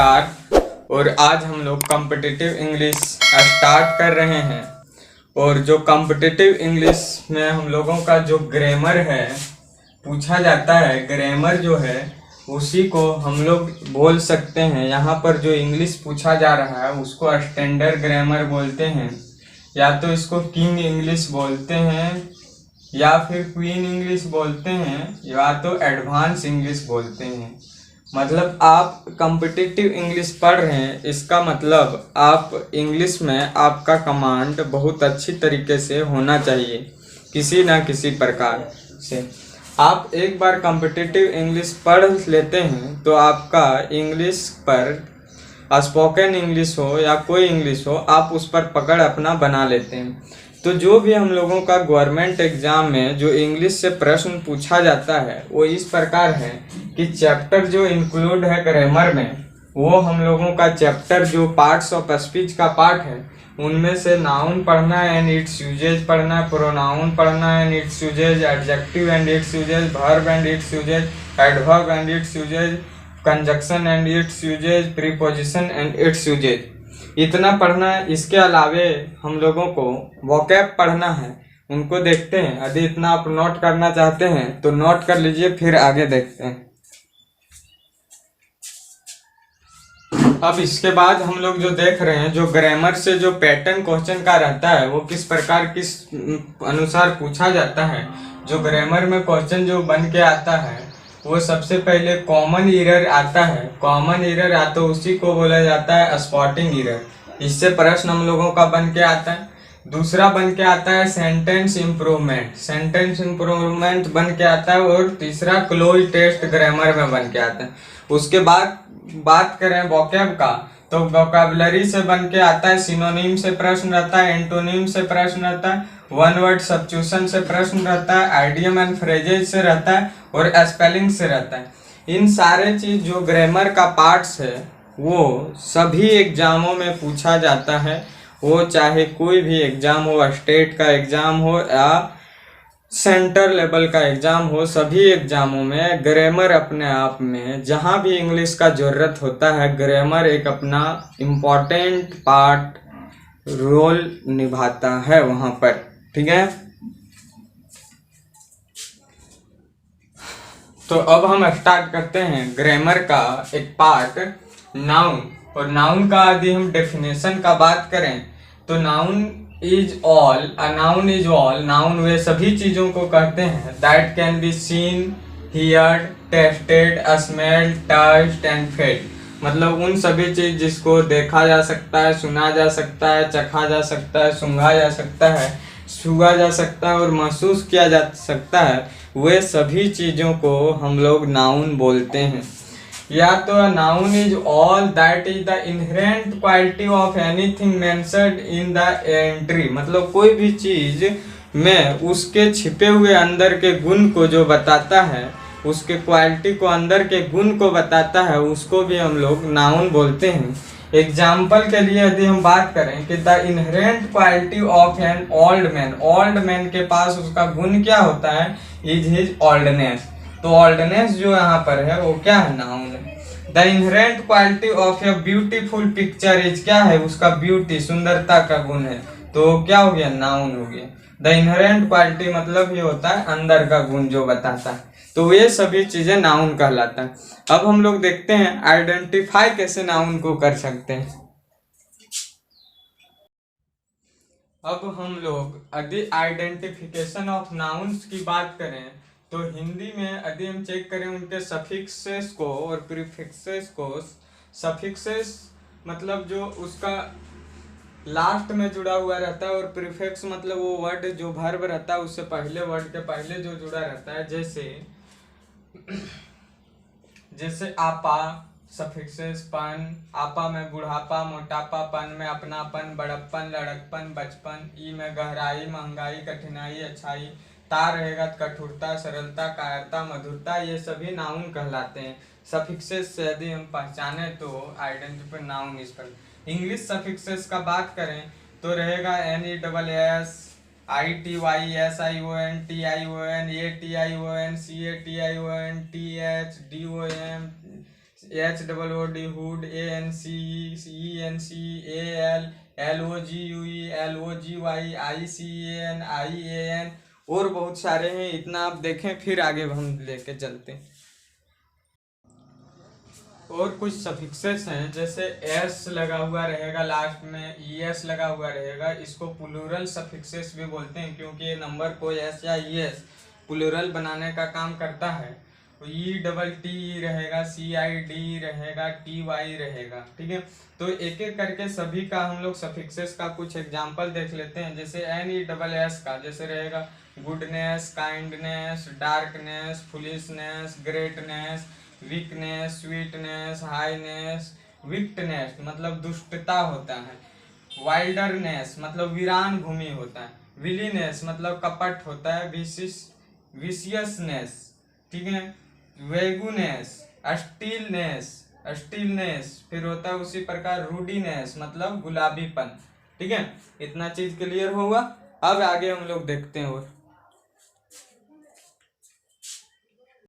नमस्कार। और आज हम लोग कॉम्पिटिटिव इंग्लिश स्टार्ट कर रहे हैं। और जो कॉम्पिटिटिव इंग्लिश में हम लोगों का जो ग्रामर है पूछा जाता है, ग्रामर जो है उसी को हम लोग बोल सकते हैं। यहाँ पर जो इंग्लिश पूछा जा रहा है उसको स्टैंडर्ड ग्रामर बोलते हैं, या तो इसको किंग इंग्लिश बोलते हैं, या फिर क्वीन इंग्लिश बोलते हैं, या तो एडवांस इंग्लिश बोलते हैं। मतलब आप कॉम्पिटिटिव इंग्लिश पढ़ रहे हैं, इसका मतलब आप इंग्लिश में आपका कमांड बहुत अच्छी तरीके से होना चाहिए किसी ना किसी प्रकार से। आप एक बार कॉम्पिटिटिव इंग्लिश पढ़ लेते हैं तो आपका इंग्लिश पर, स्पोकन इंग्लिश हो या कोई इंग्लिश हो, आप उस पर पकड़ अपना बना लेते हैं। तो जो भी हम लोगों का गवर्नमेंट एग्जाम में जो इंग्लिश से प्रश्न पूछा जाता है वो इस प्रकार है कि चैप्टर जो इंक्लूड है ग्रामर में, वो हम लोगों का चैप्टर जो पार्ट्स ऑफ स्पीच का पार्ट है उनमें से नाउन पढ़ना है एंड इट्स यूजेज पढ़ना है, प्रोनाउन पढ़ना है and its usages, adjective and its usages, verb and its usages, adverb and its usages, conjunction and its usages, preposition and its usages, इतना पढ़ना है। इसके अलावे हम लोगों को वोकैब पढ़ना है, उनको देखते हैं। यदि इतना आप नोट करना चाहते हैं तो नोट कर लीजिए, फिर आगे देखते हैं। अब इसके बाद हम लोग जो देख रहे हैं, जो ग्रामर से जो पैटर्न क्वेश्चन का रहता है वो किस प्रकार किस अनुसार पूछा जाता है। जो ग्रामर में क्वेश्चन जो बन के आता है वो सबसे पहले कॉमन एरर आता है। कॉमन एरर आता है उसी को बोला जाता है स्पॉटिंग एरर। इससे प्रश्न हम लोगों का बन के आता है। दूसरा बन के आता है सेंटेंस इम्प्रूवमेंट, सेंटेंस इम्प्रूवमेंट बन के आता है। और तीसरा क्लोज टेस्ट ग्रामर में बन के आता है। उसके बाद बात करें वोकैब का, तो वोकैबुलरी से बन के आता है, सिनोनिम से प्रश्न रहता है, एंटोनिम से प्रश्न रहता है, वन वर्ड सब्स्टिट्यूशन से प्रश्न रहता है, आइडियम एंड फ्रेजेज से रहता है और स्पेलिंग से रहता है। इन सारे चीज जो ग्रामर का पार्ट्स है वो सभी एग्जामों में पूछा जाता है। वो चाहे कोई भी एग्जाम हो, स्टेट का एग्जाम हो या सेंटर लेवल का एग्जाम हो, सभी एग्जामों में ग्रामर अपने आप में जहाँ भी इंग्लिश का जरूरत होता है, ग्रामर एक अपना इम्पोर्टेंट पार्ट रोल निभाता है वहाँ पर। ठीक है, तो अब हम स्टार्ट करते हैं ग्रामर का एक पार्ट नाउन। और नाउन का यदि हम डेफिनेशन का बात करें तो noun is all, a noun is all, noun वे सभी चीजों को कहते हैं that can be seen, heard, tasted, smelled, touched and felt. मतलब उन सभी चीज जिसको देखा जा सकता है, सुना जा सकता है, चखा जा सकता है, सूंघा जा सकता है, छुआ जा सकता है और महसूस किया जा सकता है, वे सभी चीजों को हम लोग नाउन बोलते हैं। या तो noun is all that is the inherent quality of anything mentioned in the entry. मतलब कोई भी चीज में उसके छिपे हुए अंदर के गुण को जो बताता है, उसके क्वालिटी को, अंदर के गुण को बताता है, उसको भी हम लोग नाउन बोलते हैं। एग्जाम्पल के लिए यदि हम बात करें कि the inherent quality of an old man, old man के पास उसका गुण क्या होता है, इज हिज ओल्डनेस। तो ओल्डनेस जो यहाँ पर है वो क्या है, नाउन है। The inherent quality of a beautiful picture is, क्या है, उसका ब्यूटी, सुंदरता का गुण है, तो क्या हो गया, नाउन हो गया। द इनहेरेंट क्वालिटी मतलब ये होता है अंदर का गुण जो बताता है, तो ये सभी चीजें नाउन कहलाता है। अब हम लोग देखते हैं आइडेंटिफाई कैसे नाउन को कर सकते हैं। अब हम लोग यदि आइडेंटिफिकेशन ऑफ नाउन्स की बात करें तो हिंदी में यदि हम चेक करें उनके सफिक्सेस को और प्रीफिक्सेस को। सफिक्सेस मतलब जो उसका लास्ट में जुड़ा हुआ रहता है, और प्रीफिक्स मतलब वो वर्ड जो वर्ब रहता है उससे पहले, वर्ड के पहले जो जुड़ा रहता है। जैसे आपा, सफिक्सेस पन, आपा में बुढ़ापा, मोटापा, पन में अपनापन, बड़प्पन, लड़कपन, बचपन, ई में गहराई, महंगाई, कठिनाई, अच्छाई, ता रहेगा कठोरता, सरलता, कायरता, मधुरता, ये सभी नाउन कहलाते हैं। सफिक्सेस से यदि हम पहचाने तो आइडेंटिफाई नाउन इस पर। इंग्लिश सफिक्सेस का बात करें तो रहेगा NESS, ITYSION, TION, ATION, CATION, TH, DOM, HOOD hood, ANCENCAL, LOGUE, LOGY, ICAN, IAN और बहुत सारे हैं। इतना आप देखें, फिर आगे हम लेके चलते हैं। और कुछ सफिक्सेस हैं, जैसे एस लगा हुआ रहेगा लास्ट में, ES लगा हुआ रहेगा, इसको प्लूरल सफिक्सेस भी बोलते हैं, क्योंकि ये नंबर को एस या ES प्लूरल बनाने का काम करता है। तो ETT रहेगा, CID रहेगा, TY रहेगा, ठीक है। तो एक एक करके सभी का हम लोग सफिक्सेस का कुछ एग्जाम्पल देख लेते हैं। जैसे NESS का जैसे रहेगा goodness, kindness, darkness, foolishness, greatness, weakness, sweetness, highness, wickedness मतलब दुष्टता होता है, वाइल्डरनेस मतलब वीरान भूमि होता है, विलीनेस मतलब कपट होता है, विशियसनेस, ठीक है, वेगुनेस, स्टीलनेस फिर होता है उसी प्रकार रूडीनेस मतलब गुलाबीपन, ठीक है। इतना चीज क्लियर होगा। अब आगे हम लोग देखते हैं और